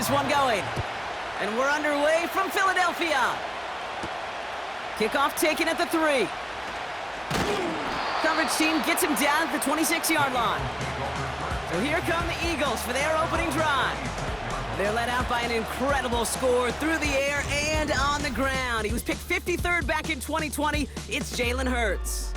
this one going. And we're underway from Philadelphia. Kickoff taken at the 3. Coverage team gets him down at the 26-yard line. So here come the Eagles for their opening drive. They're led out by an incredible score through the air and on the ground. He was picked 53rd back in 2020. It's Jalen Hurts.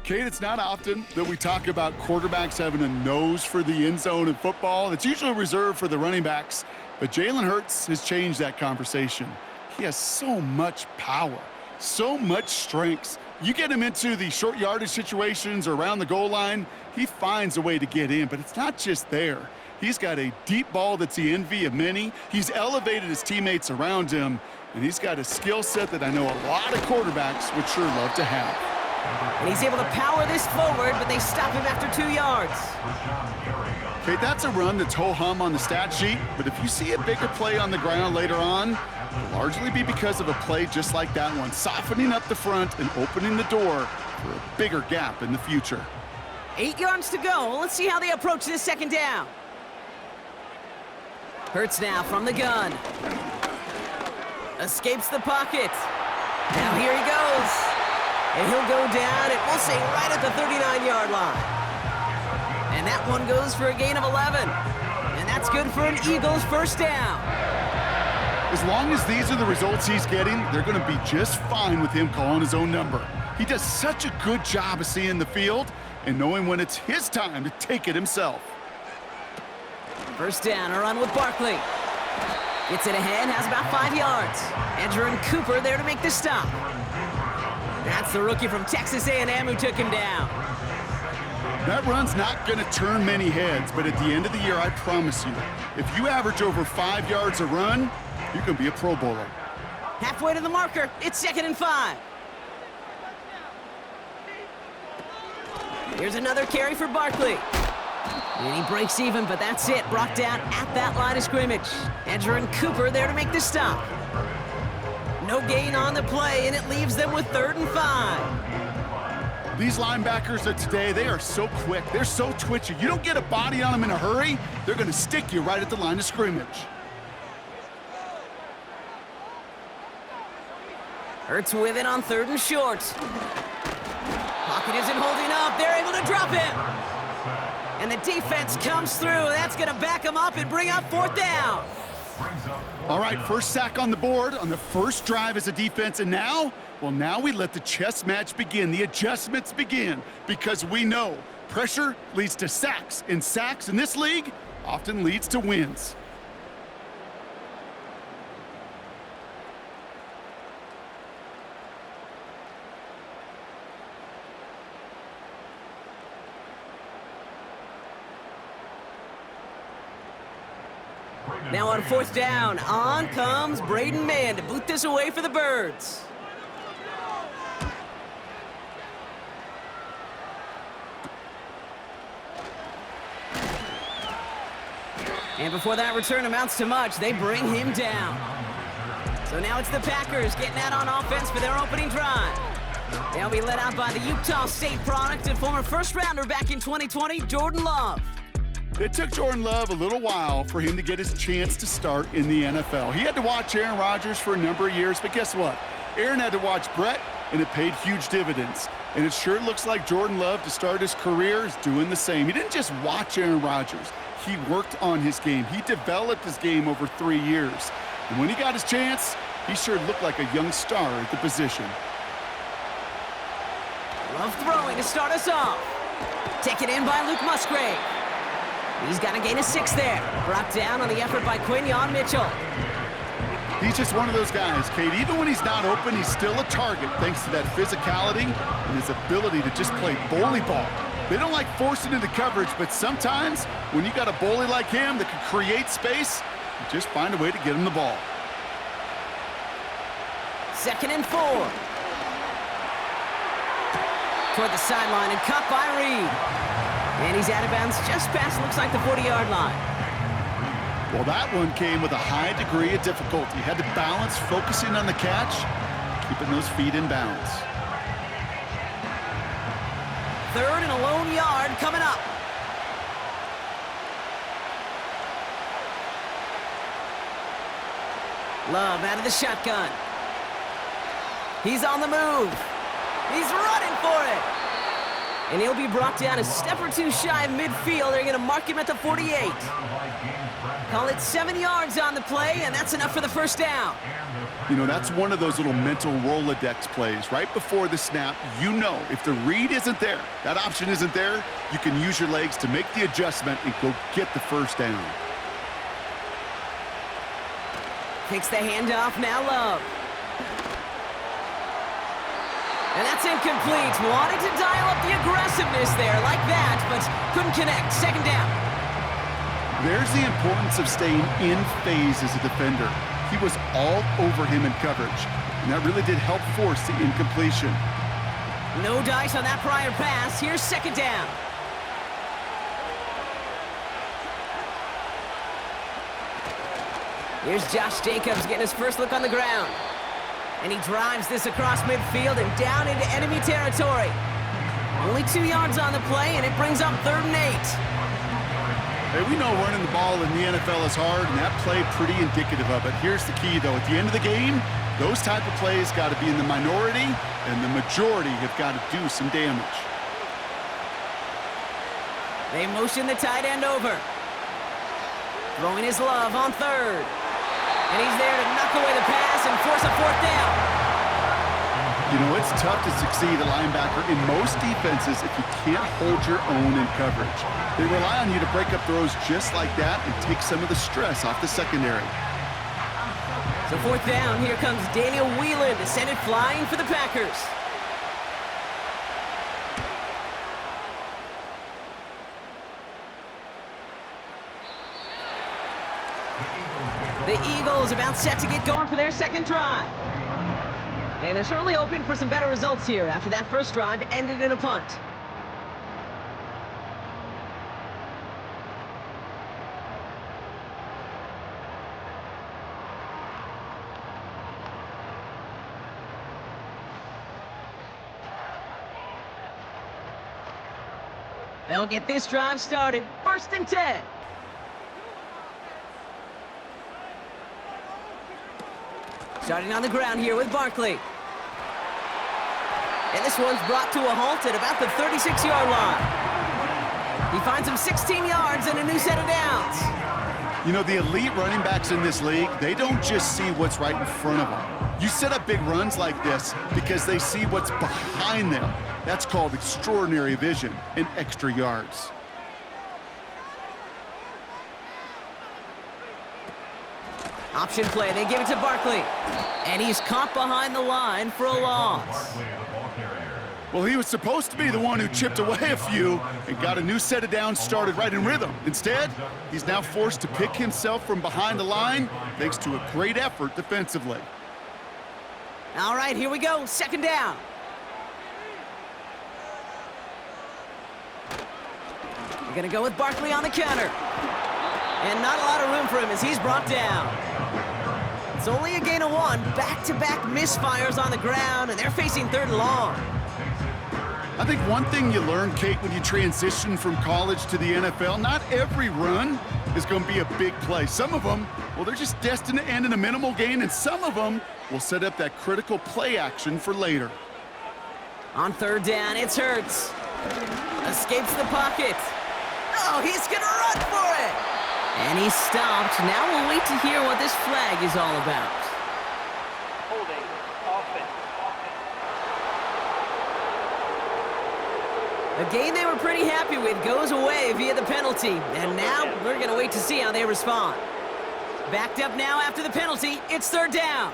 Kate, it's not often that we talk about quarterbacks having a nose for the end zone in football. It's usually reserved for the running backs. But Jalen Hurts has changed that conversation. He has so much power, so much strength. You get him into the short yardage situations or around the goal line, he finds a way to get in. But it's not just there. He's got a deep ball that's the envy of many. He's elevated his teammates around him, and he's got a skill set that I know a lot of quarterbacks would sure love to have. And he's able to power this forward, but they stop him after 2 yards. Okay, that's a run that's ho-hum on the stat sheet, but if you see a bigger play on the ground later on, it'll largely be because of a play just like that one, softening up the front and opening the door for a bigger gap in the future. 8 yards to go. Let's see how they approach this second down. Hurts now from the gun. Escapes the pocket. Now here he goes. And he'll go down, and we'll say right at the 39-yard line. And that one goes for a gain of 11. And that's good for an Eagles first down. As long as these are the results he's getting, they're going to be just fine with him calling his own number. He does such a good job of seeing the field and knowing when it's his time to take it himself. First down, a run with Barkley. Gets it ahead, has about 5 yards. Andrew and Cooper there to make the stop. That's the rookie from Texas A&M who took him down. That run's not going to turn many heads, but at the end of the year, I promise you, if you average over 5 yards a run, you can be a Pro Bowler. Halfway to the marker, it's 2nd and 5. Here's another carry for Barkley. And he breaks even, but that's it. Brought down at that line of scrimmage. Andrew and Cooper there to make the stop. No gain on the play, and it leaves them with 3rd and 5. These linebackers of today, they are so quick. They're so twitchy. You don't get a body on them in a hurry, they're going to stick you right at the line of scrimmage. Hurts with it on 3rd and short. Pocket isn't holding up. They're able to drop him. And the defense comes through. That's going to back him up and bring up 4th down. All right, first sack on the board on the first drive as a defense. And now, well, now we let the chess match begin. The adjustments begin because we know pressure leads to sacks. And sacks in this league often leads to wins. Now on 4th down, on comes Braden Mann to boot this away for the Birds. And before that return amounts to much, they bring him down. So now it's the Packers getting out on offense for their opening drive. They'll be led out by the Utah State product and former first-rounder back in 2020, Jordan Love. It took Jordan Love a little while for him to get his chance to start in the NFL. He had to watch Aaron Rodgers for a number of years, but guess what? Aaron had to watch Brett, and it paid huge dividends. And it sure looks like Jordan Love, to start his career, is doing the same. He didn't just watch Aaron Rodgers. He worked on his game. He developed his game over 3 years. And when he got his chance, he sure looked like a young star at the position. Love throwing to start us off. Taken in by Luke Musgrave. He's got a gain of 6 there. Brought down on the effort by Quinyon Mitchell. He's just one of those guys, Kate. Even when he's not open, he's still a target thanks to that physicality and his ability to just play bully ball. They don't like forcing into coverage, but sometimes when you got a bully like him that can create space, you just find a way to get him the ball. 2nd and 4. Toward the sideline and caught by Reed. And he's out of bounds just past, looks like, the 40-yard line. Well, that one came with a high degree of difficulty. Had to balance focusing on the catch, keeping those feet in bounds. 3rd and a lone yard coming up. Love out of the shotgun. He's on the move. He's running for it. And he'll be brought down a step or two shy of midfield. They're going to mark him at the 48. Call it 7 yards on the play, and that's enough for the first down. You know, that's one of those little mental Rolodex plays. Right before the snap, you know if the read isn't there, that option isn't there, you can use your legs to make the adjustment and go get the first down. Takes the handoff, now Love. And that's incomplete. Wanted to dial up the aggressiveness there like that, but couldn't connect. Second down. There's the importance of staying in phase as a defender. He was all over him in coverage, and that really did help force the incompletion. No dice on that prior pass. Here's second down. Here's Josh Jacobs getting his first look on the ground. And he drives this across midfield and down into enemy territory. Only 2 yards on the play, and it brings up 3rd and 8. Hey, we know running the ball in the NFL is hard, and that play pretty indicative of it. Here's the key, though. At the end of the game, those type of plays got to be in the minority, and the majority have got to do some damage. They motion the tight end over. Throwing his Love on 3rd. And he's there to knock away the pass and force a 4th down. You know, it's tough to succeed a linebacker in most defenses if you can't hold your own in coverage. They rely on you to break up throws just like that and take some of the stress off the secondary. So 4th down, here comes Daniel Whelan to send it flying for the Packers. The Eagles about set to get going for their second drive. And they're certainly hoping for some better results here after that first drive ended in a punt. They'll get this drive started. 1st and 10. Starting on the ground here with Barkley. And this one's brought to a halt at about the 36-yard line. He finds him 16 yards and a new set of downs. You know, the elite running backs in this league, they don't just see what's right in front of them. You set up big runs like this because they see what's behind them. That's called extraordinary vision and extra yards. Option play, they give it to Barkley. And he's caught behind the line for a loss. Well, he was supposed to be the one who chipped away a few and got a new set of downs started right in rhythm. Instead, he's now forced to pick himself from behind the line thanks to a great effort defensively. All right, here we go, second down. You're gonna go with Barkley on the counter. And not a lot of room for him as he's brought down. It's only a gain of 1, back-to-back misfires on the ground, and they're facing 3rd and long. I think one thing you learn, Kate, when you transition from college to the NFL, not every run is going to be a big play. Some of them, well, they're just destined to end in a minimal gain, and some of them will set up that critical play action for later. On 3rd down, it's Hurts. Escapes the pocket. Oh, he's going to run for it. And he's stopped. Now we'll wait to hear what this flag is all about. Holding offense. A game they were pretty happy with goes away via the penalty. And now we're going to wait to see how they respond. Backed up now after the penalty. It's 3rd down.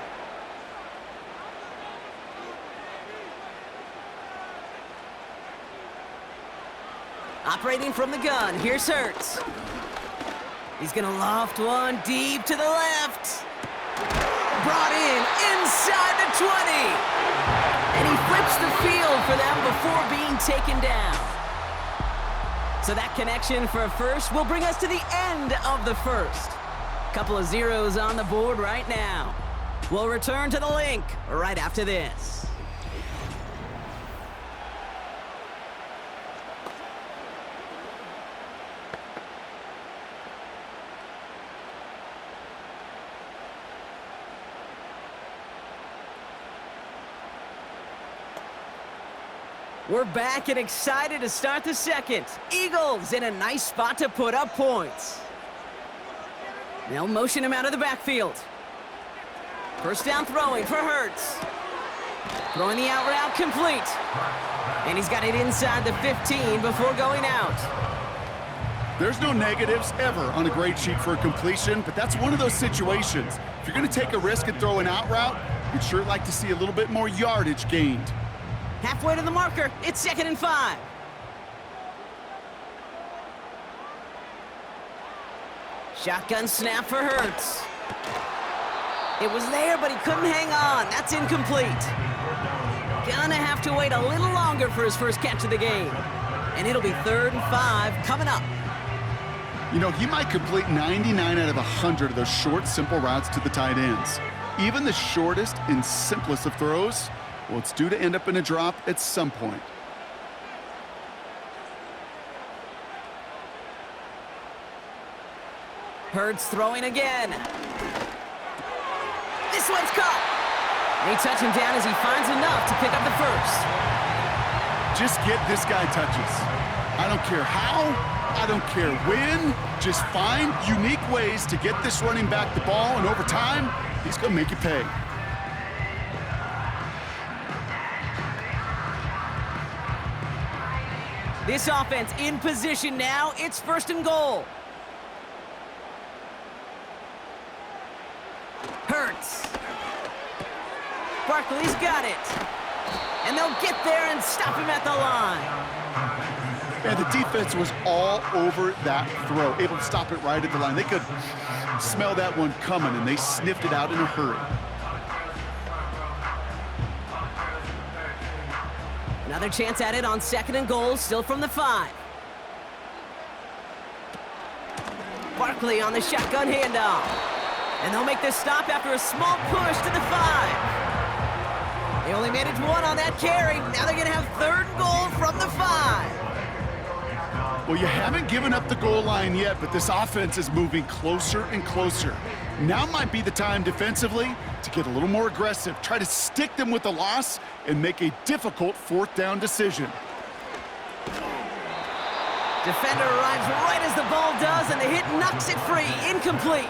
Operating from the gun, here's Hurts. He's gonna loft one deep to the left. Brought in inside the 20. And he flips the field for them before being taken down. So that connection for a first will bring us to the end of the first. Couple of zeros on the board right now. We'll return to the link right after this. We're back and excited to start the second. Eagles in a nice spot to put up points. They'll motion him out of the backfield. First down throwing for Hurts. Throwing the out route complete. And he's got it inside the 15 before going out. There's no negatives ever on a grade sheet for a completion, but that's one of those situations. If you're going to take a risk and throw an out route, you'd sure like to see a little bit more yardage gained. Halfway to the marker, it's 2nd and 5. Shotgun snap for Hurts. It was there, but he couldn't hang on. That's incomplete. Gonna have to wait a little longer for his first catch of the game. And it'll be 3rd and 5 coming up. You know, he might complete 99 out of 100 of those short, simple routes to the tight ends. Even the shortest and simplest of throws, well, it's due to end up in a drop at some point. Hurts throwing again. This one's caught. They touch him down as he finds enough to pick up the first. Just get this guy touches. I don't care how, I don't care when. Just find unique ways to get this running back the ball, and over time, he's going to make you pay. This offense in position now. It's 1st and goal. Hurts. Barkley's got it. And they'll get there and stop him at the line. And the defense was all over that throw, able to stop it right at the line. They could smell that one coming, and they sniffed it out in a hurry. Another chance at it on 2nd and goal, still from the 5. Barkley on the shotgun handoff. And they'll make this stop after a small push to the 5. They only managed 1 on that carry. Now they're going to have 3rd and goal from the 5. Well, you haven't given up the goal line yet, but this offense is moving closer and closer. Now might be the time defensively to get a little more aggressive, try to stick them with the loss, and make a difficult 4th down decision. Defender arrives right as the ball does, and the hit knocks it free. Incomplete.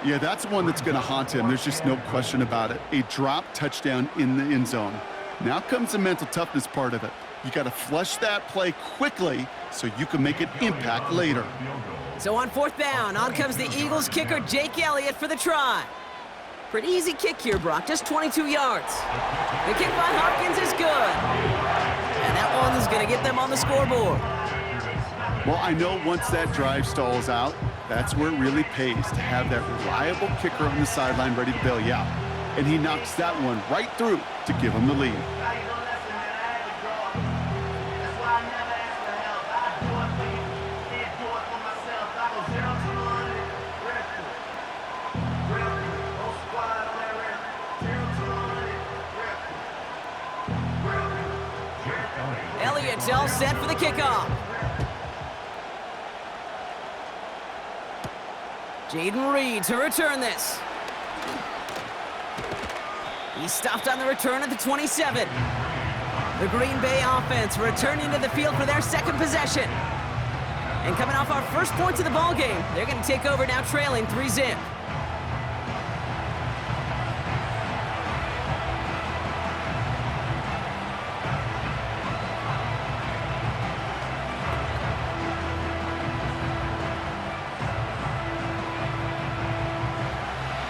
Yeah, that's one that's going to haunt him. There's just no question about it. A drop touchdown in the end zone. Now comes the mental toughness part of it. You got to flush that play quickly so you can make an impact later. So on 4th down, on comes the Eagles kicker, Jake Elliott, for the try. Pretty easy kick here, Brock, just 22 yards. The kick by Hopkins is good. And that one is going to get them on the scoreboard. Well, I know once that drive stalls out, that's where it really pays to have that reliable kicker on the sideline ready to bail you out. And he knocks that one right through to give him the lead. Elliott's all set for the kickoff. Jaden Reed to return this. He stopped on the return at the 27. The Green Bay offense returning to the field for their 2nd possession. And coming off our first points of the ball game, they're going to take over now trailing 3-zip.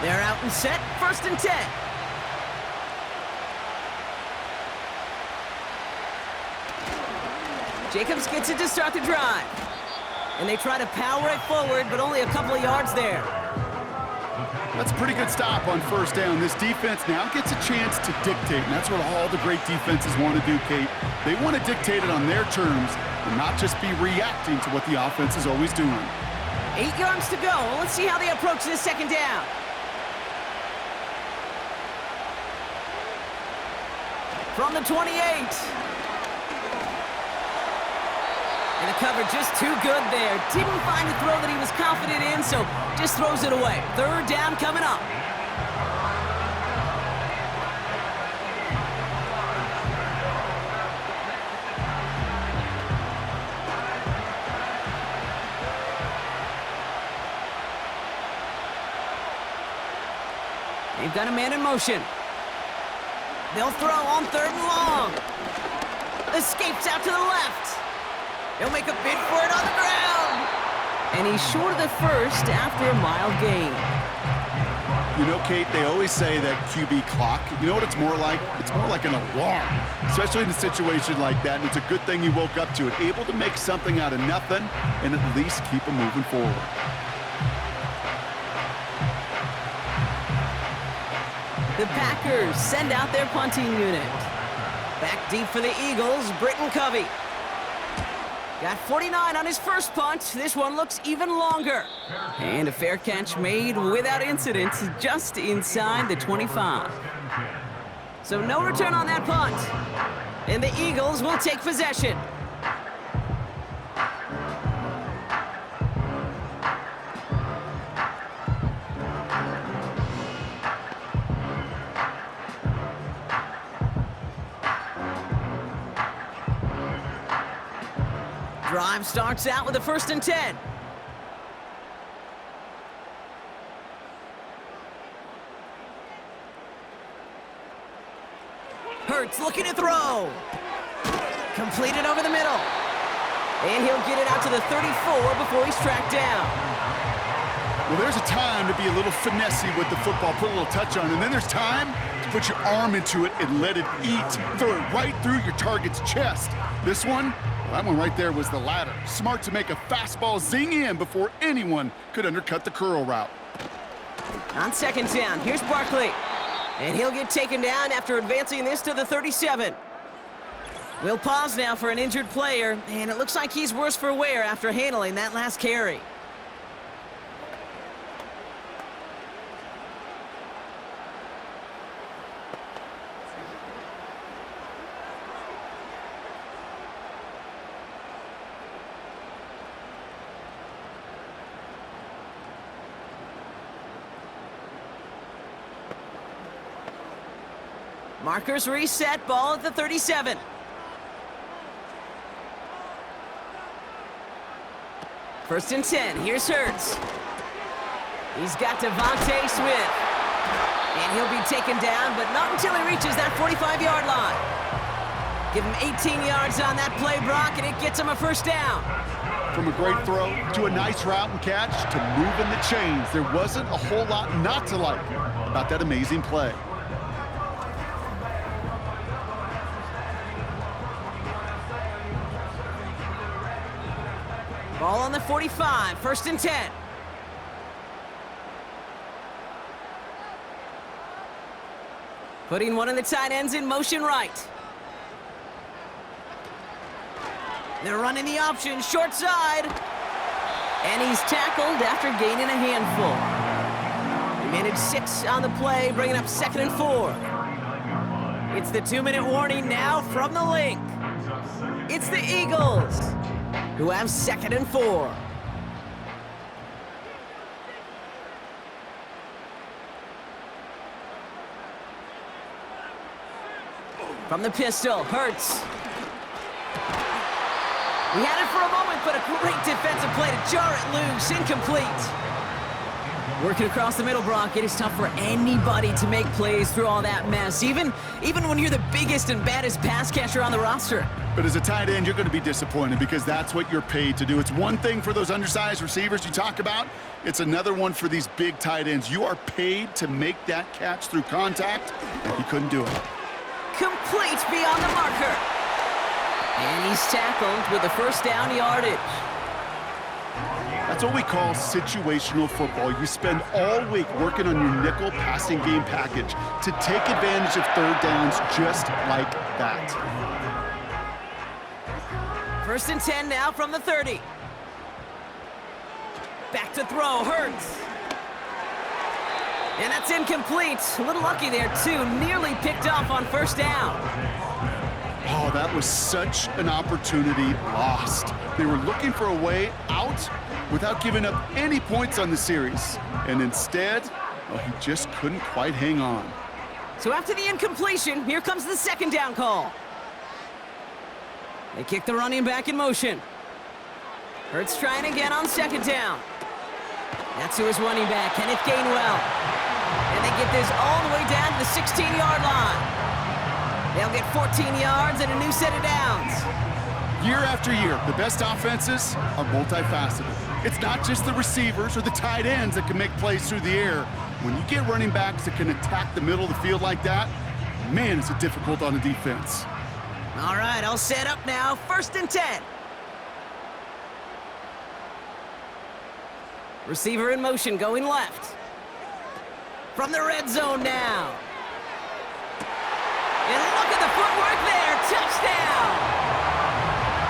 They're out and set, 1st and 10. Jacobs gets it to start the drive. And they try to power it forward, but only a couple of yards there. That's a pretty good stop on 1st down. This defense now gets a chance to dictate, and that's what all the great defenses want to do, Kate. They want to dictate it on their terms and not just be reacting to what the offense is always doing. 8 yards to go. Well, let's see how they approach this 2nd down. From the 28. And the cover just too good there. Didn't find the throw that he was confident in, so just throws it away. 3rd down coming up. They've got a man in motion. They'll throw on 3rd and long. Escapes out to the left. He'll make a bid for it on the ground. And he's short of the first after a mild gain. You know, Kate, they always say that QB clock, you know what it's more like? It's more like an alarm, especially in a situation like that. And it's a good thing you woke up to it, able to make something out of nothing and at least keep them moving forward. The Packers send out their punting unit. Back deep for the Eagles, Britton Covey. Got 49 on his first punt. This one looks even longer. And a fair catch made without incident, just inside the 25. So no return on that punt. And the Eagles will take possession. Drive starts out with a 1st and 10. Hurts looking to throw. Completed over the middle. And he'll get it out to the 34 before he's tracked down. Well, there's a time to be a little finessey with the football, put a little touch on it, and then there's time to put your arm into it and let it eat. Throw it right through your target's chest. This one, well, that one right there was the latter. Smart to make a fastball zing in before anyone could undercut the curl route. On 2nd down, here's Barkley. And he'll get taken down after advancing this to the 37. We'll pause now for an injured player, and it looks like he's worse for wear after handling that last carry. Markers reset, ball at the 37. First and 10, here's Hurts. He's got Devontae Smith. And he'll be taken down, but not until he reaches that 45-yard line. Give him 18 yards on that play, Brock, and it gets him a 1st down. From a great throw to a nice route and catch to moving the chains, there wasn't a whole lot not to like about that amazing play. Ball on the 45, 1st and 10. Putting one of the tight ends in motion right. They're running the option, short side. And he's tackled after gaining a handful. He managed 6 on the play, bringing up 2nd and 4. It's the 2-minute warning now from the link. It's the Eagles, who have 2nd and 4. From the pistol, Hurts. We had it for a moment, but a great defensive play to jar it loose, incomplete. Working across the middle, Brock, it is tough for anybody to make plays through all that mess, even when you're the biggest and baddest pass catcher on the roster. But as a tight end, you're going to be disappointed because that's what you're paid to do. It's one thing for those undersized receivers you talk about. It's another one for these big tight ends. You are paid to make that catch through contact, and he couldn't do it. Complete beyond the marker. And he's tackled with a 1st down yardage. That's what we call situational football. You spend all week working on your nickel passing game package to take advantage of 3rd downs just like that. 1st and 10 now from the 30. Back to throw, Hurts. And that's incomplete. A little lucky there, too. Nearly picked off on 1st down. Oh, that was such an opportunity lost. They were looking for a way out without giving up any points on the series. And instead, well, he just couldn't quite hang on. So after the incompletion, here comes the 2nd down call. They kick the running back in motion. Hurts trying again on 2nd down. That's who is running back, Kenneth Gainwell. And they get this all the way down to the 16-yard line. They'll get 14 yards and a new set of downs. Year after year, the best offenses are multifaceted. It's not just the receivers or the tight ends that can make plays through the air. When you get running backs that can attack the middle of the field like that, man, is it difficult on the defense. All right, all set up now. 1st and 10. Receiver in motion, going left. From the red zone now. And look at the footwork there. Touchdown!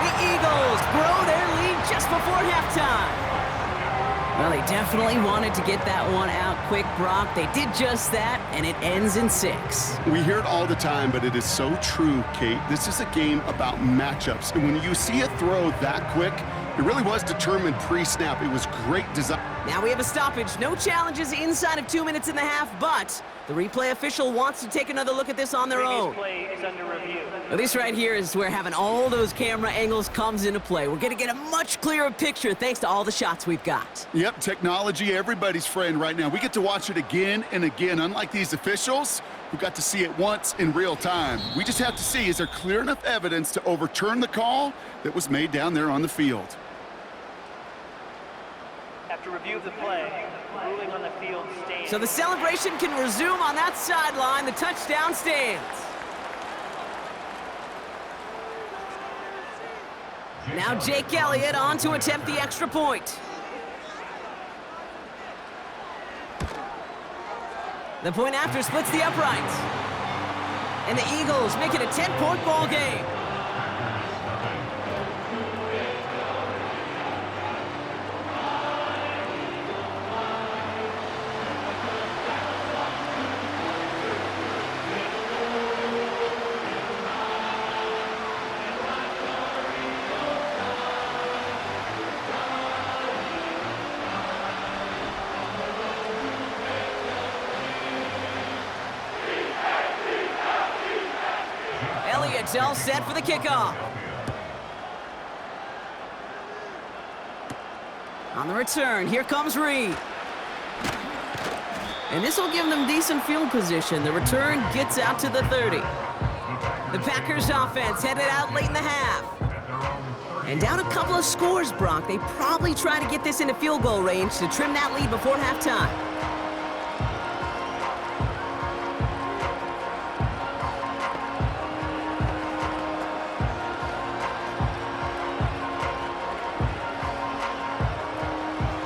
The Eagles grow their lead just before halftime. Well, they definitely wanted to get that one out quick, Brock. They did just that, and it ends in 6. We hear it all the time, but it is so true, Kate. This is a game about matchups. And when you see a throw that quick, it really was determined pre-snap. It was great design. Now we have a stoppage. No challenges inside of 2 minutes and a half, but the replay official wants to take another look at this on their own. Play is under review. Well, this right here is where having all those camera angles comes into play. We're going to get a much clearer picture thanks to all the shots we've got. Yep, technology, everybody's friend right now. We get to watch it again and again, unlike these officials who got to see it once in real time. We just have to see, is there clear enough evidence to overturn the call that was made down there on the field? After review of the play, ruling on the field stands. So the celebration can resume on that sideline. The touchdown stands. Now Jake Elliott on to attempt the extra point. The point after splits the uprights. And the Eagles make it a 10-point ball game. Elliott's all set for the kickoff. On the return, here comes Reed. And this will give them decent field position. The return gets out to the 30. The Packers offense headed out late in the half. And down a couple of scores, Brock. They probably try to get this into field goal range to trim that lead before halftime.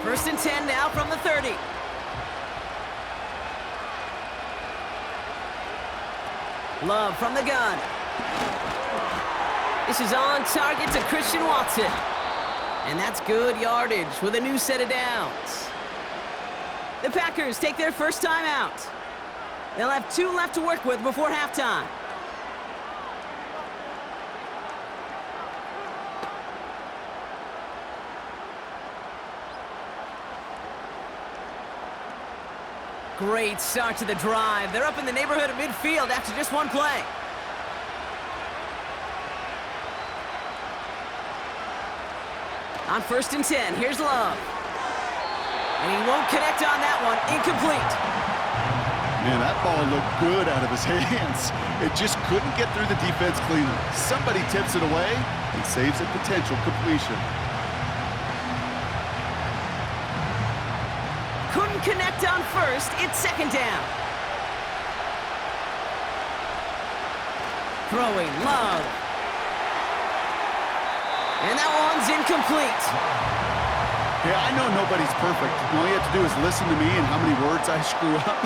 First and 10 now from the 30. Love from the gun. This is on target to Christian Watson. And that's good yardage with a new set of downs. The Packers take their first time out. They'll have 2 left to work with before halftime. Great start to the drive. They're up in the neighborhood of midfield after just one play. On first and 10, here's Love. And he won't connect on that one. Incomplete. Man, that ball looked good out of his hands. It just couldn't get through the defense cleanly. Somebody tips it away and saves a potential completion. Couldn't connect on first. It's second down. Throwing Love. And that one's incomplete. Yeah, I know nobody's perfect. All you have to do is listen to me and how many words I screw up.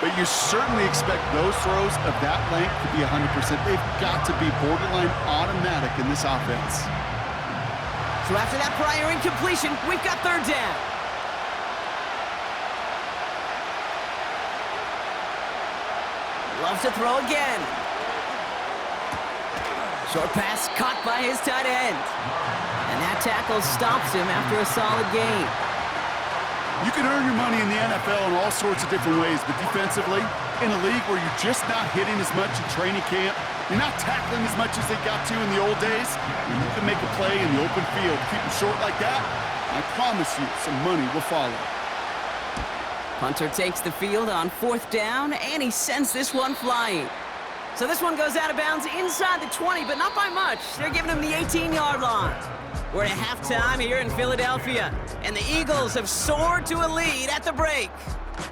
But you certainly expect those throws of that length to be 100%. They've got to be borderline automatic in this offense. So after that prior incompletion, we've got third down. Loves to throw again. Short pass caught by his tight end. And that tackle stops him after a solid gain. You can earn your money in the NFL in all sorts of different ways, but defensively, in a league where you're just not hitting as much in training camp, you're not tackling as much as they got to in the old days, and you can make a play in the open field. Keep them short like that, I promise you some money will follow. Punter takes the field on 4th down, and he sends this one flying. So this one goes out of bounds inside the 20, but not by much. They're giving him the 18-yard line. We're at halftime here in Philadelphia, and the Eagles have soared to a lead at the break.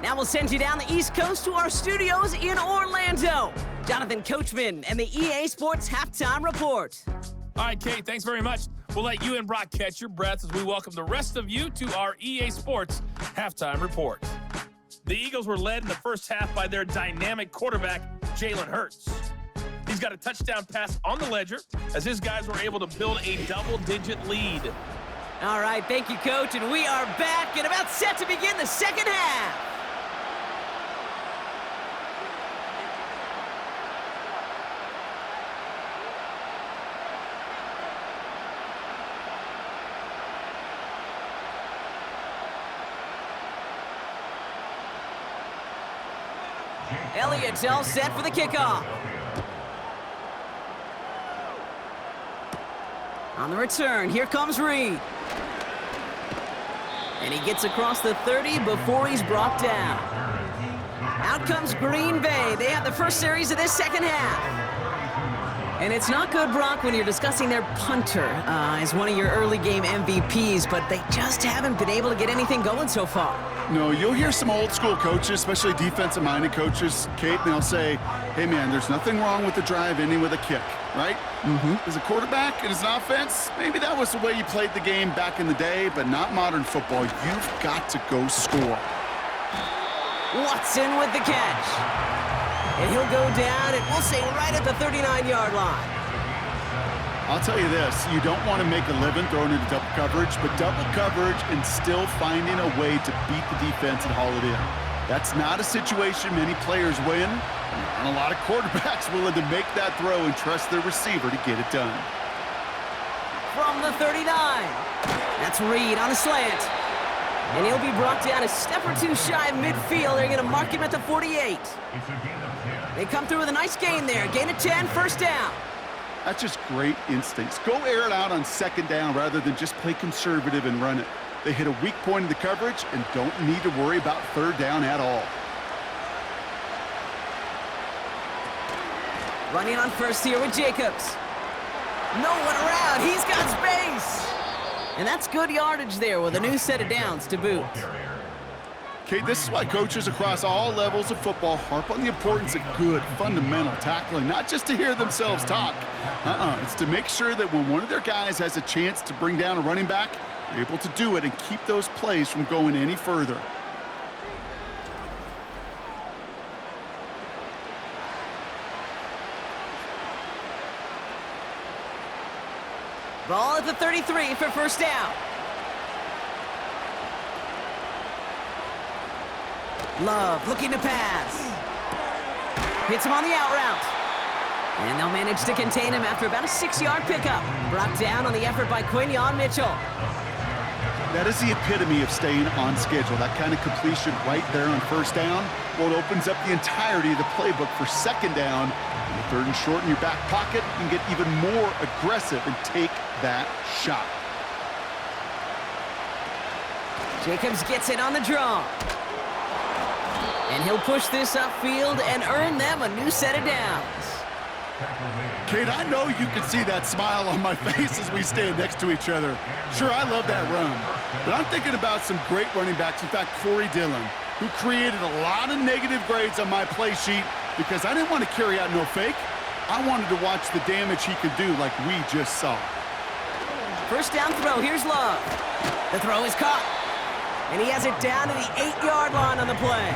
Now we'll send you down the East Coast to our studios in Orlando. Jonathan Coachman and the EA Sports Halftime Report. All right, Kate, thanks very much. We'll let you and Brock catch your breath as we welcome the rest of you to our EA Sports Halftime Report. The Eagles were led in the first half by their dynamic quarterback, Jalen Hurts. He's got a touchdown pass on the ledger as his guys were able to build a double-digit lead. All right, thank you, Coach, and we are back and about set to begin the second half. Elliott's all set for the kickoff. On the return, here comes Reed. And he gets across the 30 before he's brought down. Out comes Green Bay. They have the first series of this second half. And it's not good, Brock, when you're discussing their punter as one of your early game MVPs, but they just haven't been able to get anything going so far. No, you'll hear some old school coaches, especially defensive-minded coaches, Kate, and they'll say, hey, man, there's nothing wrong with the drive ending with a kick, right? As a quarterback and as an offense, maybe that was the way you played the game back in the day, but not modern football. You've got to go score. Watson with the catch. And he'll go down, and we'll say right at the 39-yard line. I'll tell you this, you don't want to make a living throwing into double coverage, but double coverage and still finding a way to beat the defense and haul it in. That's not a situation many players win, and a lot of quarterbacks willing to make that throw and trust their receiver to get it done. From the 39, that's Reed on a slant. And he'll be brought down a step or two shy of midfield. They're going to mark him at the 48. They come through with a nice gain there. Gain of 10, first down. That's just great instincts. Go air it out on second down rather than just play conservative and run it. They hit a weak point in the coverage and don't need to worry about third down at all. Running on first here with Jacobs. No one around. He's got space. And that's good yardage there with a new set of downs to boot. Okay, this is why coaches across all levels of football harp on the importance of good, fundamental tackling, not just to hear themselves talk. It's to make sure that when one of their guys has a chance to bring down a running back, they're able to do it and keep those plays from going any further. Ball at the 33 for first down. Love looking to pass. Hits him on the out route. And they'll manage to contain him after about a 6-yard pickup. Brought down on the effort by Quinyon Mitchell. That is the epitome of staying on schedule. That kind of completion right there on first down. Well, it opens up the entirety of the playbook for second down. And third and short in your back pocket, you can get even more aggressive and take that shot. Jacobs gets it on the draw. And he'll push this upfield and earn them a new set of downs. Kate, I know you can see that smile on my face as we stand next to each other. Sure, I love that run. But I'm thinking about some great running backs. In fact, Corey Dillon, who created a lot of negative grades on my play sheet because I didn't want to carry out no fake. I wanted to watch the damage he could do like we just saw. First down throw, here's Love. The throw is caught. And he has it down to the 8-yard line on the play.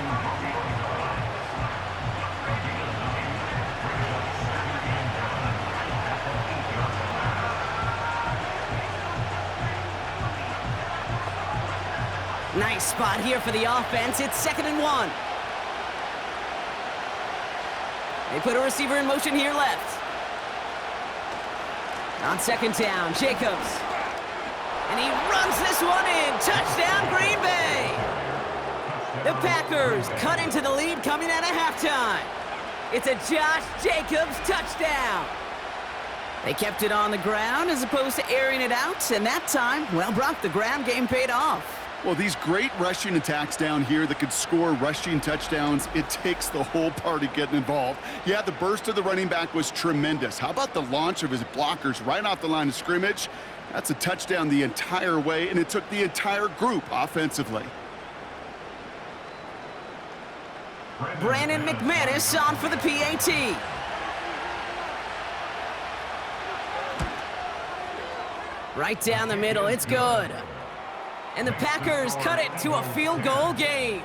Nice spot here for the offense. It's 2nd and 1. They put a receiver in motion here left. On second down, Jacobs. And he runs this one in. Touchdown, Green Bay. The Packers cut into the lead coming out of halftime. It's a Josh Jacobs touchdown. They kept it on the ground as opposed to airing it out. And that time, well, Brock, the ground game paid off. Well, these great rushing attacks down here that could score rushing touchdowns, it takes the whole party getting involved. Yeah, the burst of the running back was tremendous. How about the launch of his blockers right off the line of scrimmage? That's a touchdown the entire way, and it took the entire group offensively. Brandon McManus on for the PAT. Right down the middle, it's good. And the Packers cut it to a field goal game.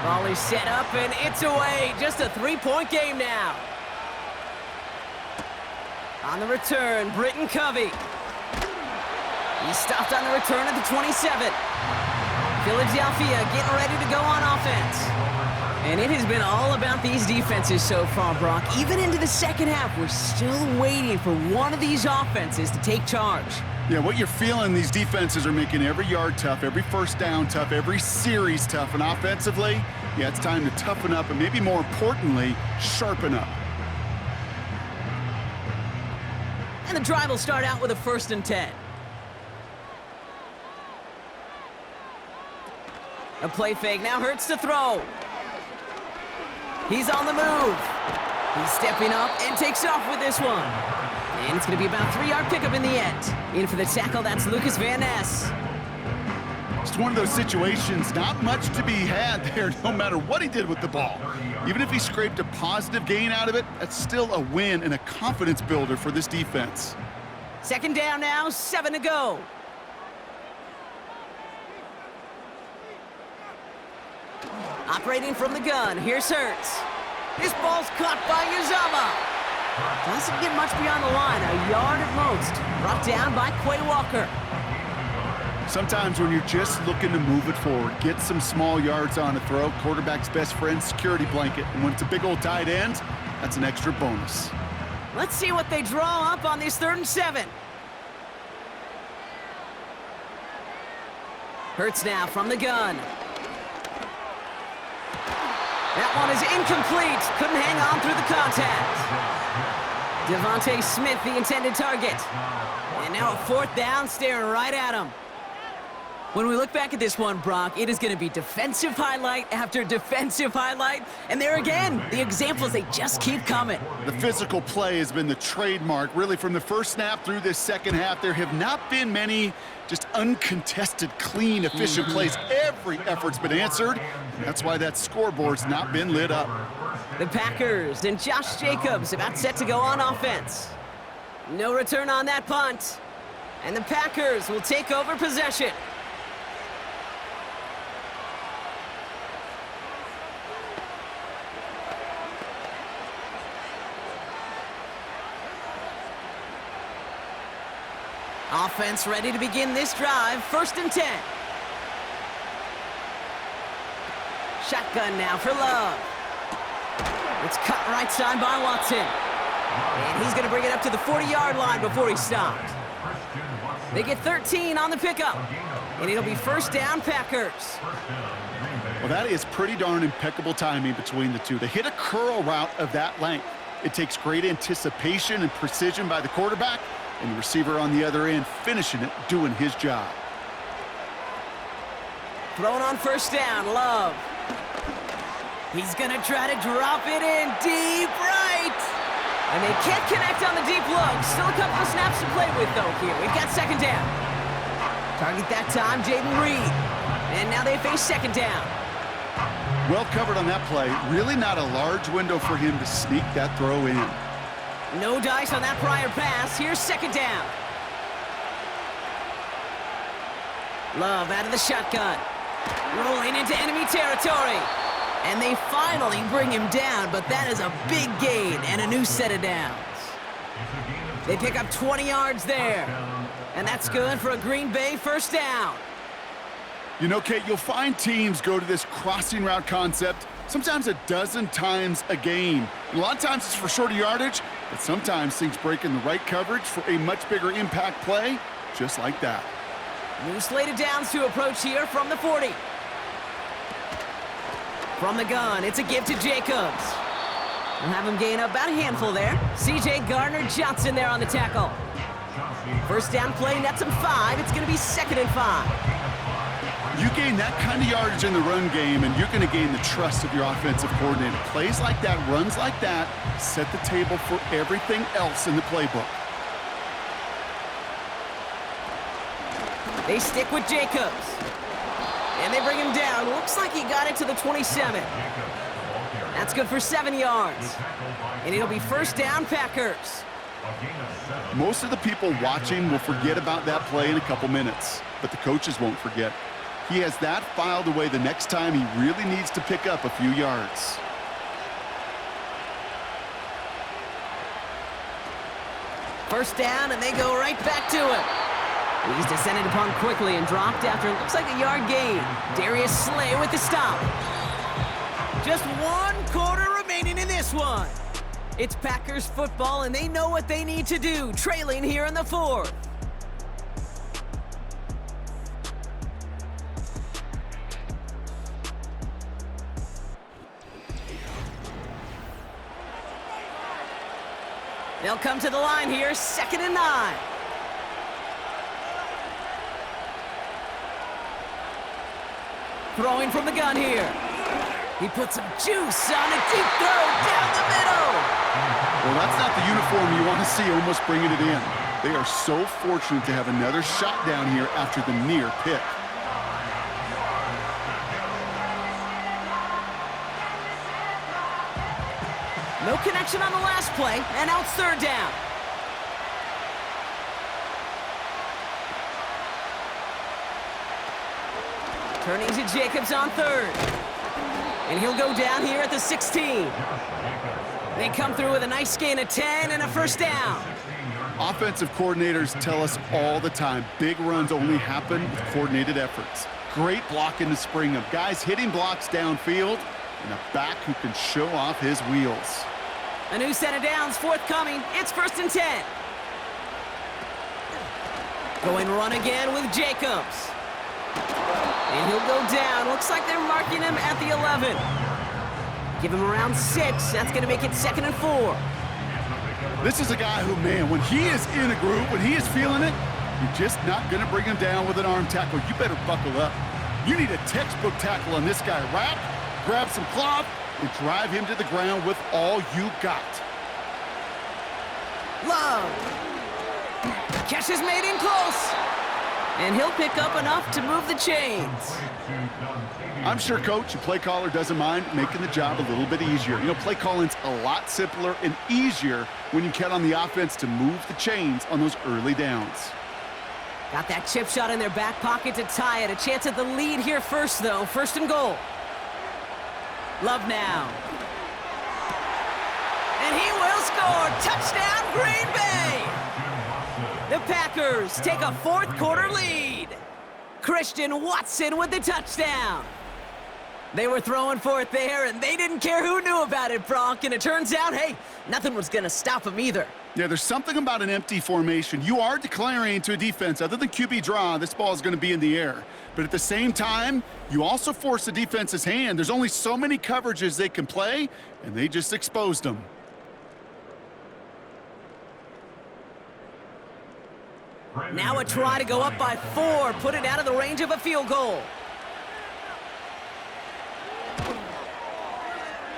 Ball is set up, and it's away. Just a three-point game now. On the return, Britton Covey. He stopped on the return at the 27. Philadelphia getting ready to go on offense. And it has been all about these defenses so far, Brock. Even into the second half, we're still waiting for one of these offenses to take charge. Yeah, what you're feeling, these defenses are making every yard tough, every first down tough, every series tough. And offensively, yeah, it's time to toughen up and maybe more importantly, sharpen up. And the drive will start out with a 1st and 10. A play fake, now Hurts to throw. He's on the move. He's stepping up and takes off with this one. And it's going to be about a 3-yard pickup in the end. In for the tackle, that's Lucas Van Ness. Just one of those situations, not much to be had there no matter what he did with the ball. Even if he scraped a positive gain out of it, that's still a win and a confidence builder for this defense. 2nd down now, 7 to go. Operating from the gun, here's Hurts. This ball's caught by Uzama. Doesn't get much beyond the line, a yard at most. Brought down by Quay Walker. Sometimes when you're just looking to move it forward, get some small yards on a throw, quarterback's best friend, security blanket. And when it's a big old tight end, that's an extra bonus. Let's see what they draw up on this 3rd and 7. Hurts now from the gun. That one is incomplete. Couldn't hang on through the contact. Devontae Smith, the intended target. And now a 4th down, staring right at him. When we look back at this one, Brock, it is going to be defensive highlight after defensive highlight. And there again, the examples, they just keep coming. The physical play has been the trademark. Really, from the first snap through this second half, there have not been many just uncontested, clean, efficient plays. Every effort's been answered. That's why that scoreboard's not been lit up. The Packers and Josh Jacobs about set to go on offense. No return on that punt. And the Packers will take over possession. Offense ready to begin this drive. 1st and 10. Shotgun now for Love. It's cut right side by Watson. And he's going to bring it up to the 40-yard line before he stopped. They get 13 on the pickup. And it'll be 1st down, Packers. Well, that is pretty darn impeccable timing between the two. They hit a curl route of that length. It takes great anticipation and precision by the quarterback, and the receiver on the other end finishing it, doing his job. Thrown on 1st down, Love. He's going to try to drop it in deep right. And they can't connect on the deep look. Still a couple of snaps to play with, though, here. We've got 2nd down. Target that time, Jaden Reed. And now they face 2nd down. Well covered on that play. Really not a large window for him to sneak that throw in. No dice on that prior pass. Here's 2nd down. Love out of the shotgun. Rolling into enemy territory. And they finally bring him down, but that is a big gain and a new set of downs. They pick up 20 yards there. And that's good for a Green Bay 1st down. You know, Kate, you'll find teams go to this crossing route concept sometimes a dozen times a game. And a lot of times it's for shorter yardage, but sometimes things break in the right coverage for a much bigger impact play, just like that. New slated downs to approach here from the 40. From the gun, it's a give to Jacobs. We'll have him gain about a handful there. C.J. Gardner-Johnson there on the tackle. First down play, nets him 5. It's going to be 2nd and 5. You gain that kind of yardage in the run game, and you're going to gain the trust of your offensive coordinator. Plays like that, runs like that, set the table for everything else in the playbook. They stick with Jacobs. And they bring him down. Looks like he got it to the 27. That's good for 7 yards. And it'll be first down, Packers. Most of the people watching will forget about that play in a couple minutes, but the coaches won't forget. He has that filed away the next time he really needs to pick up a few yards. First down, and they go right back to it. He's descended upon quickly and dropped after it looks like a yard gain. Darius Slay with the stop. Just 1 quarter remaining in this one. It's Packers football, and they know what they need to do, trailing here in the 4th. They'll come to the line here, 2nd and 9. Throwing from the gun here. He puts some juice on a deep throw down the middle. Well, that's not the uniform you want to see almost bringing it in. They are so fortunate to have another shot down here after the near pick. No connection on the last play, and now it's 3rd down. Turning to Jacobs on 3rd. And he'll go down here at the 16. They come through with a nice gain of 10 and a first down. Offensive coordinators tell us all the time, big runs only happen with coordinated efforts. Great blocking to spring them. Guys hitting blocks downfield, and a back who can show off his wheels. A new set of downs forthcoming. It's 1st and 10. Going run again with Jacobs. And he'll go down. Looks like they're marking him at the 11. Give him around 6. That's going to make it 2nd and 4. This is a guy who, man, when he is in a groove, when he is feeling it, you're just not going to bring him down with an arm tackle. You better buckle up. You need a textbook tackle on this guy. Wrap, grab some cloth, and drive him to the ground with all you got. Love. Catch is made in close. And he'll pick up enough to move the chains. I'm sure coach and play caller doesn't mind making the job a little bit easier. You know, play calling's a lot simpler and easier when you count on the offense to move the chains on those early downs. Got that chip shot in their back pocket to tie it. A chance at the lead here first, though. 1st and goal. Love now. And he will score. Touchdown, Green Bay! The Packers take a 4th quarter lead. Christian Watson with the touchdown. They were throwing for it there, and they didn't care who knew about it, Bronk. And it turns out, hey, nothing was going to stop them either. Yeah, there's something about an empty formation. You are declaring to a defense, other than QB draw, this ball is going to be in the air. But at the same time, you also force the defense's hand. There's only so many coverages they can play, and they just exposed them. Now a try to go up by 4, put it out of the range of a field goal.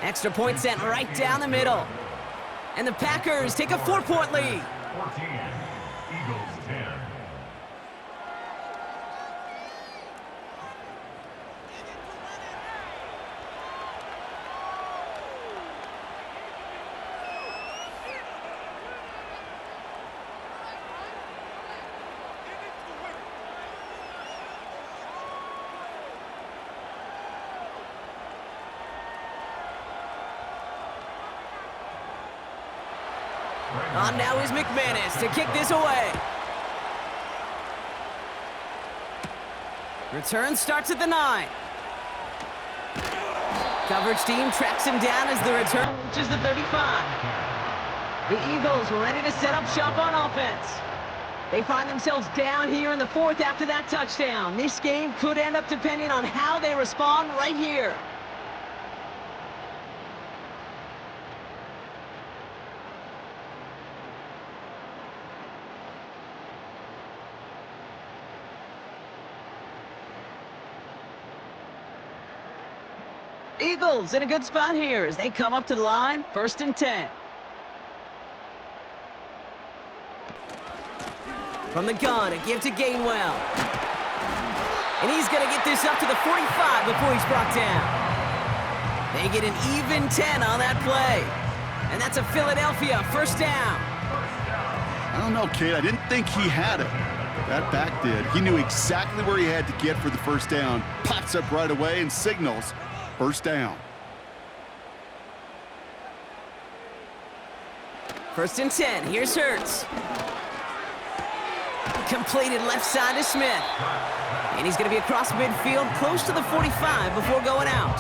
Extra point sent right down the middle. And the Packers take a 4-point lead. 14, Eagles 10. On now is McManus to kick this away. Return starts at the 9. Coverage team tracks him down as the return reaches the 35. The Eagles were ready to set up shop on offense. They find themselves down here in the 4th after that touchdown. This game could end up depending on how they respond right here. Eagles in a good spot here as they come up to the line, 1st and 10. From the gun, a give to Gainwell. And he's going to get this up to the 45 before he's brought down. They get an even 10 on that play. And that's a Philadelphia 1st down. I don't know, Kate. I didn't think he had it. That back did. He knew exactly where he had to get for the 1st down. Pops up right away and signals 1st down. 1st and 10. Here's Hurts. Completed left side to Smith. And he's going to be across midfield close to the 45 before going out.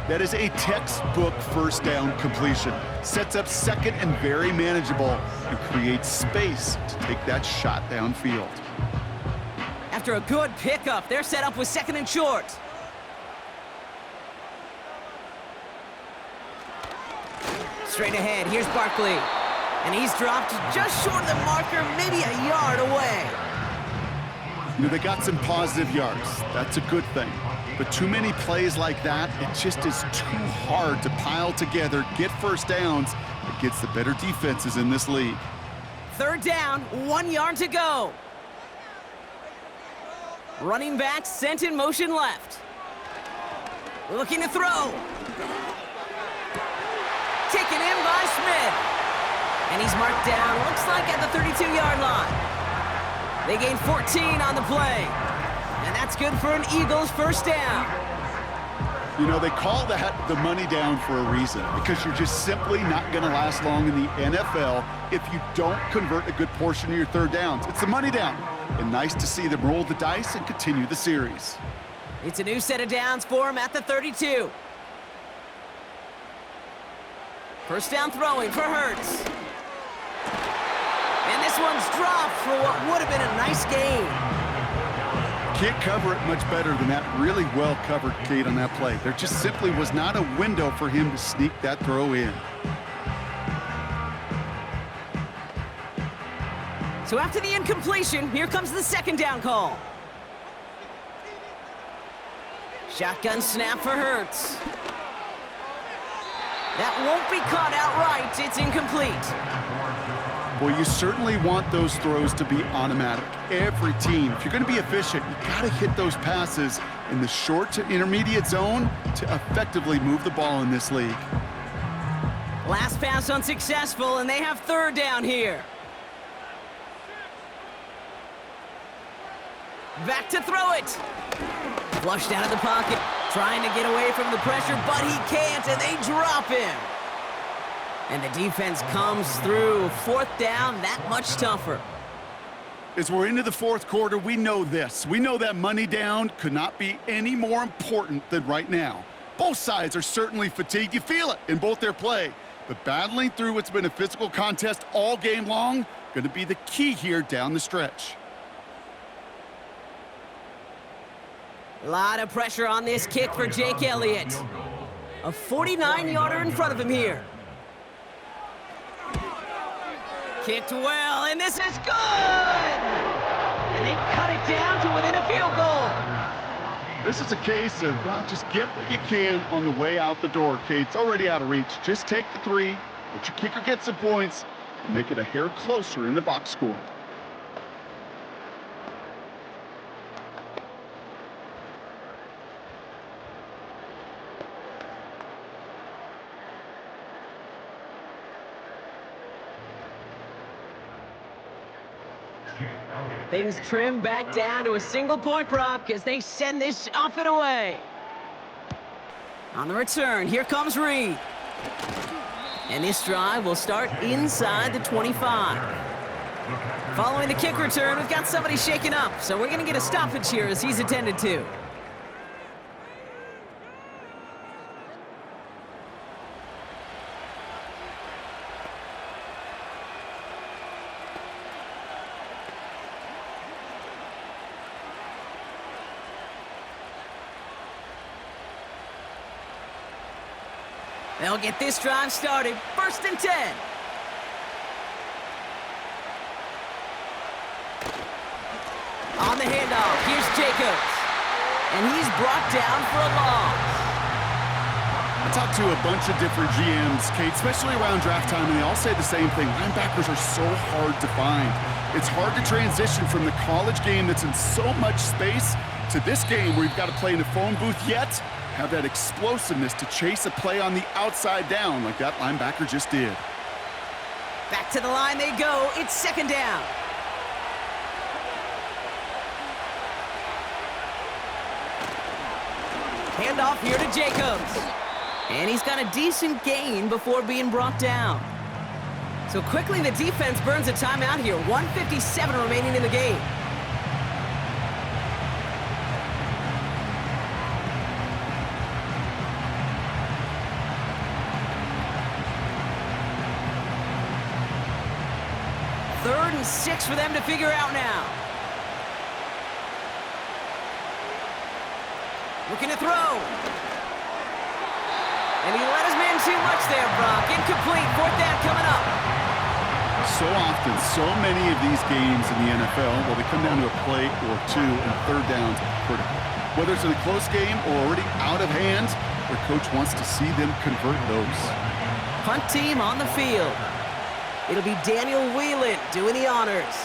That is a textbook 1st down completion. Sets up 2nd and very manageable and creates space to take that shot downfield. After a good pickup, they're set up with 2nd and short. Straight ahead, here's Barkley. And he's dropped just short of the marker, maybe a yard away. You know, they got some positive yards. That's a good thing. But too many plays like that, it just is too hard to pile together, get 1st downs against the better defenses in this league. 3rd down, 1 yard to go. Running back sent in motion left. Looking to throw. Taken in by Smith. And he's marked down, looks like at the 32-yard line. They gain 14 on the play. And that's good for an Eagles 1st down. You know, they call that the money down for a reason, because you're just simply not going to last long in the NFL if you don't convert a good portion of your 3rd downs. It's the money down. And nice to see them roll the dice and continue the series. It's a new set of downs for him at the 32. 1st down throwing for Hurts. And this one's dropped for what would have been a nice gain. Can't cover it much better than that. Really well covered, Kate, on that play. There just simply was not a window for him to sneak that throw in. So after the incompletion, here comes the 2nd down call. Shotgun snap for Hurts. That won't be caught outright. It's incomplete. Well, you certainly want those throws to be automatic. Every team, if you're going to be efficient, you got to hit those passes in the short to intermediate zone to effectively move the ball in this league. Last pass unsuccessful, and they have 3rd down here. Back to throw it. Flushed out of the pocket, trying to get away from the pressure, but he can't, and they drop him. And the defense comes through. 4th down, that much tougher. As we're into the 4th quarter, we know this. We know that money down could not be any more important than right now. Both sides are certainly fatigued. You feel it in both their play. But battling through what's been a physical contest all game long, going to be the key here down the stretch. A lot of pressure on this kick for Jake Elliott. A 49-yarder in front of him here. Kicked well, and this is good! And they cut it down to within a field goal. This is a case of just get what you can on the way out the door, Kate. It's already out of reach. Just take the 3, let your kicker get some points, and make it a hair closer in the box score. Things trim back down to a single-point prop as they send this off and away. On the return, here comes Reed. And this drive will start inside the 25. Following the kick return, we've got somebody shaken up, so we're going to get a stoppage here as he's attended to. They'll get this drive started. 1st and 10. On the handoff, here's Jacobs. And he's brought down for a loss. I talked to a bunch of different GMs, Kate, especially around draft time, and they all say the same thing. Linebackers are so hard to find. It's hard to transition from the college game that's in so much space to this game where you've got to play in a phone booth, yet have that explosiveness to chase a play on the outside down like that linebacker just did. Back to the line they go. It's 2nd down. Handoff here to Jacobs. And he's got a decent gain before being brought down. So quickly the defense burns a timeout here. 1:57 remaining in the game. Third and 6 for them to figure out now. Looking to throw. And he let his man too much there, Brock. Incomplete. 4th down coming up. So often, so many of these games in the NFL, well, they come down to a play or two, and 3rd downs are critical. Whether it's in a close game or already out of hand, their coach wants to see them convert those. Punt team on the field. It'll be Daniel Whelan doing the honors.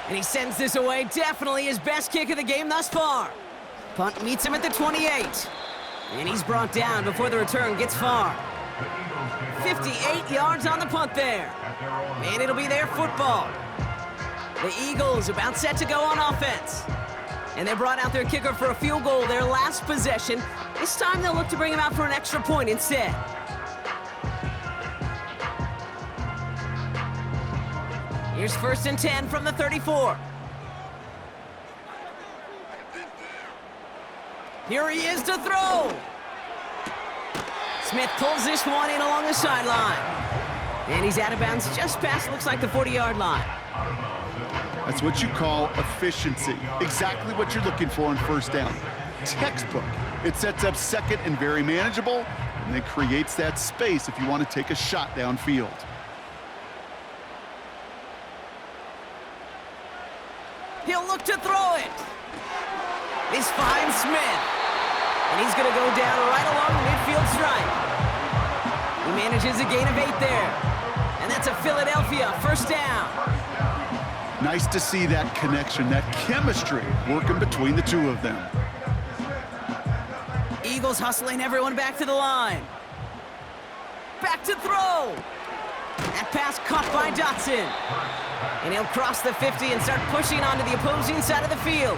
And he sends this away. Definitely his best kick of the game thus far. Punt meets him at the 28. And he's brought down before the return gets far. 58 yards on the punt there. And it'll be their football. The Eagles about set to go on offense. And they brought out their kicker for a field goal their last possession. This time they'll look to bring him out for an extra point instead. Here's 1st and 10 from the 34. Here he is to throw. Smith pulls this one in along the sideline. And he's out of bounds just past, looks like, the 40-yard line. That's what you call efficiency. Exactly what you're looking for on 1st down. Textbook. It sets up 2nd and very manageable, and then creates that space if you want to take a shot downfield. He'll look to throw it. This finds Smith. And he's going to go down right along the midfield stripe. He manages a gain of 8 there. And that's a Philadelphia 1st down. Nice to see that connection, that chemistry working between the two of them. Eagles hustling everyone back to the line. Back to throw. That pass caught by Dotson. And he'll cross the 50 and start pushing onto the opposing side of the field.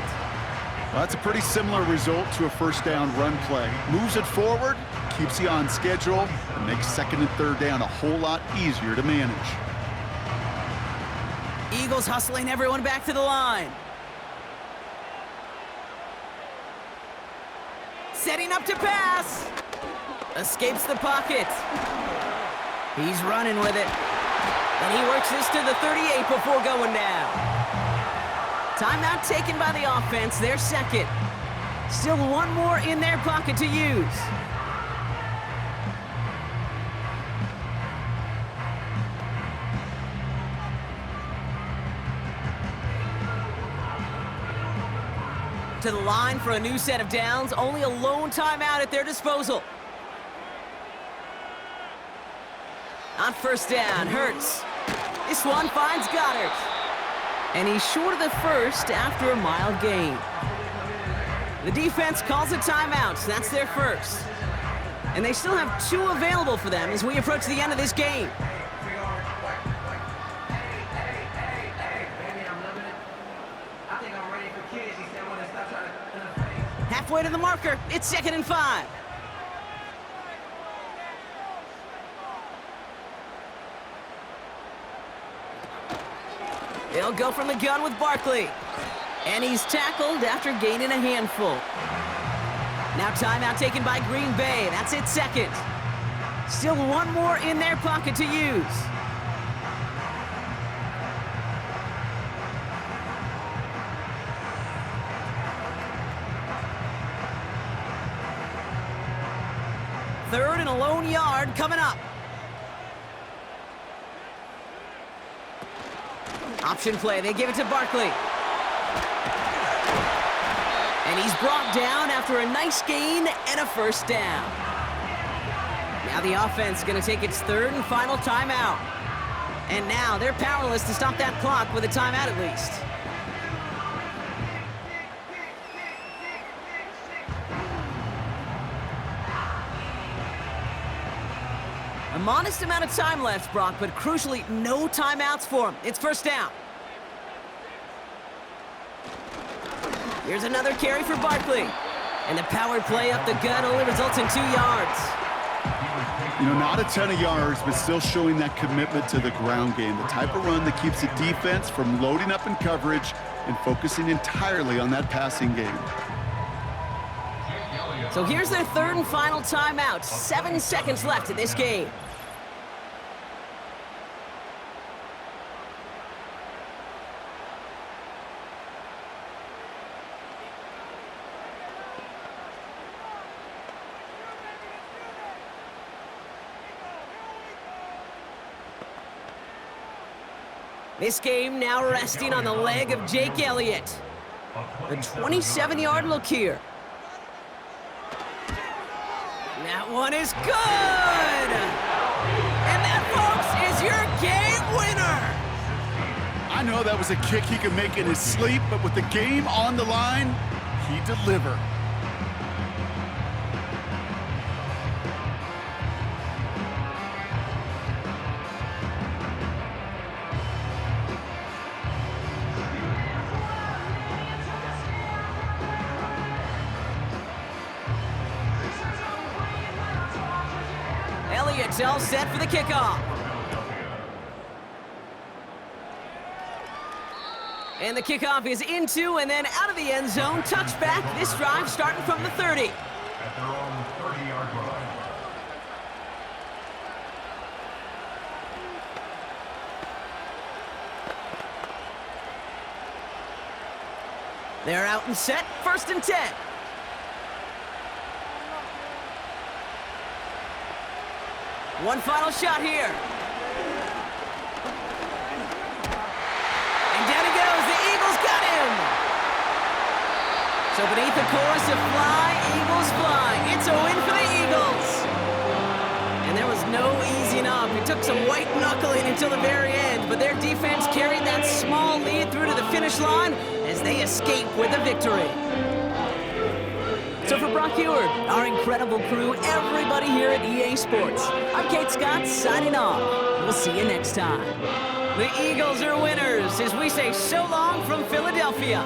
Well, that's a pretty similar result to a 1st down run play. Moves it forward, keeps you on schedule, and makes 2nd and 3rd down a whole lot easier to manage. Eagles hustling everyone back to the line. Setting up to pass. Escapes the pocket. He's running with it. And he works this to the 38 before going down. Timeout taken by the offense, their 2nd. Still one more in their pocket to use. To the line for a new set of downs, only a lone timeout at their disposal. On 1st down, Hurts. This one finds Goddard. And he's short of the 1st after a mild gain. The defense calls a timeout. That's their 1st. And they still have 2 available for them as we approach the end of this game. Halfway to the marker. It's 2nd and 5. They'll go from the gun with Barkley. And he's tackled after gaining a handful. Now timeout taken by Green Bay. That's its second. Still one more in their pocket to use. Third and a lone yard coming up. Option play, they give it to Barkley. And he's brought down after a nice gain and a first down. Now the offense is going to take its third and final timeout. And now they're powerless to stop that clock with a timeout at least. A modest amount of time left, Brock, but crucially, no timeouts for him. It's first down. Here's another carry for Barkley. And the power play up the gut only results in 2 yards. You know, not a ton of yards, but still showing that commitment to the ground game. The type of run that keeps the defense from loading up in coverage and focusing entirely on that passing game. So here's their third and final timeout. 7 seconds left in this game. This game now resting on the leg of Jake Elliott. A 27-yard look here. That one is good! And that, folks, is your game winner! I know that was a kick he could make in his sleep, but with the game on the line, he delivered. Elliott's all set for the kickoff. And the kickoff is into and then out of the end zone. Touchback. This drive starting from the 30. At their own 30-yard line. They're out and set. First and 10. One final shot here. And down he goes. The Eagles got him. So beneath the chorus of Fly, Eagles Fly, it's a win for the Eagles. And there was no easing up. It took some white knuckling until the very end, but their defense carried that small lead through to the finish line as they escape with a victory. So for Brock Eward, our incredible crew, everybody here at EA Sports, I'm Kate Scott signing off. We'll see you next time. The Eagles are winners as we say so long from Philadelphia.